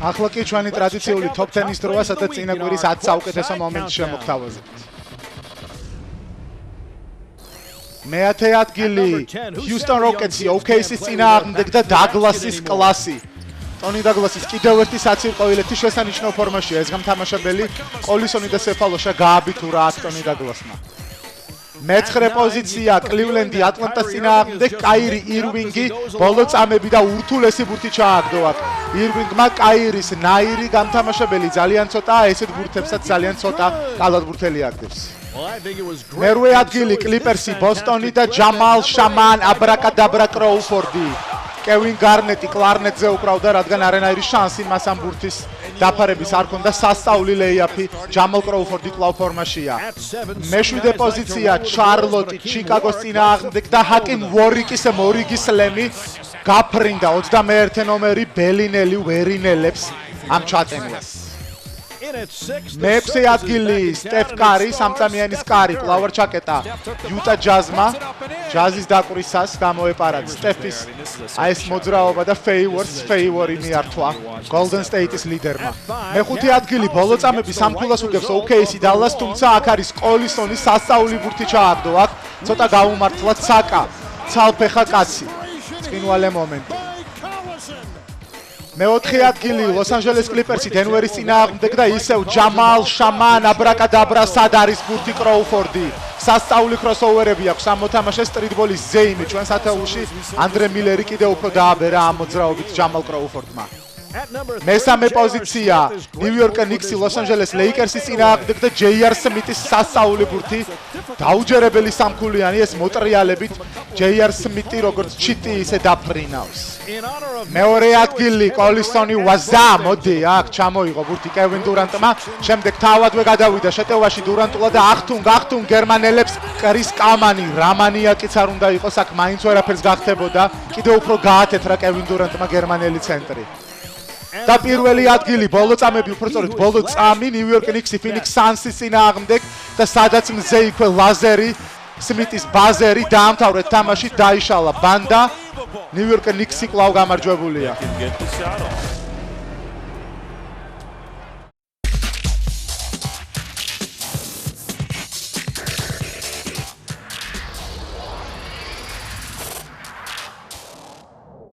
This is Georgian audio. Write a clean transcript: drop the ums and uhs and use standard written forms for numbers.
ახლა კი ჩვენი ტრადიციული top 10-ის დროა, სადაც წინა კვირის 10 საუკეთესო მომენტს შემოგთავაზებთ. მეათე ადგილი Houston Rockets-ი OKC-ის წინააღმდეგ და დაგლასის კლასი. ტონი დაგლასის კიდევ ერთი საცირყოილეთი შესანიშნავ ფორმაშია ეს გამთამაშებელი. კოლისონი და სეფალოშა გააბიტურა ტონი დაგლასმა. მეცხრე პოზიცია კლივლენდი ატლანტას წინააღმდეგ კაირი ირვინგი ბოლო წამები და ურთულესი ბურთი ჩააგდო აქ. ირვინგმა კაირის ნაირი გამთამაშებელი ძალიან ცოტა, ესეთ ბურთებსაც ძალიან ცოტა კალათბურთელი აგდებს. მერვე ადგილი კლიპერსი ბოსტონი და ჯამალ შამან აბრაკადაბრა კროუფორდი. კევინ გარნეტი კლარნეტზე უკრავდა, რადგან არანაირი შანსი მას ამ ბურთის დაფარების არ ქონდა. სასწაული ლეიაფი ჯამალ კროუფორდი კვლავ ფორმაშია. მეშვიდე პოზიცია ჩარლოტი ჩიკაგოს წინააღმდეგ და ჰაკიმ ვორიკის მორიგის ლემი გაფრინდა 21 ნომერი ბელინელი ვერინელებს ამ ჩატენილს. მეექვსე ადგილი სტეფ კარი სამწამიანის კარი კვლავ არ ჩაკეტა იუტა ჯაზმა ჯაზის დაკვრისას გამოეპარა სტეფის აი ეს მოძრაობა და ფეივორი მიართვა Golden State-ის ლიდერმა. მეხუთე ადგილი ბოლო წამები სამქულას უგებს OKC დალას, თუმცა აქ არის კოლისონის სასწაული ბურთი ჩააგდო აქ ცოტა გაუმართლა ცაკა ცალფეხა კაცი წინვალე მომენტი. მეოთხე ადგილი ლოს-ანჯელეს კლიპერსი დენვერის წინააღმდეგ და ისევ ჯამალ შამან აბრაკადაბრა სად არის ბურთი კროუფორდი. სასწაული კროსოვერები აქვს ამ მოთამაშეს სტრიტბოლის ზეიმი ჩვენს ათეულში ანდრე მილერი კიდევ უფრო დააბერა ამ მოძრაობით ჯამალ კროუფორდმა. მესამე პოზიცია ნიუ-იორკ ნიქსი ლოს-ანჯელეს ლეიკერსის წინააღმდეგ და ჯეიარ სმიტის სასწაული ბურთი დაუჯერებელი სამქულიანი ეს მოტრიალებით ჯეიარ სმიტი როგორც ჩიტი ისე დაფრინავს. მეორე ადგილი კოლისონი ვაზა მოდი აქ ჩამოიღო ბურთი კევინ დურანტმა, შემდეგ თავადვე გადავიდა შეტევაში დურანტულა და ახთუნ გერმანელებს კრის კამანი რამანიაკიც არ უნდა იყოს აქ მაინც ვერაფერს გახდებოდა, კიდევ უფრო გაათეთრა კევინ დურანტმა გერმანელი ცენტრი. და პირველი ადგილი ბოლო წამები უფრო სწორედ ბოლო წამი ნიუ-იორკ ნიქსი ფინიქს სანსის წინააღმდეგ და სადაც მზე იქვე ლაზერი სმიტის ბაზერი დაამთავრეთ თამაში დაიშალა ბანდა ნიუ-იორკ ნიქსი კვლავ გამარჯვებულია.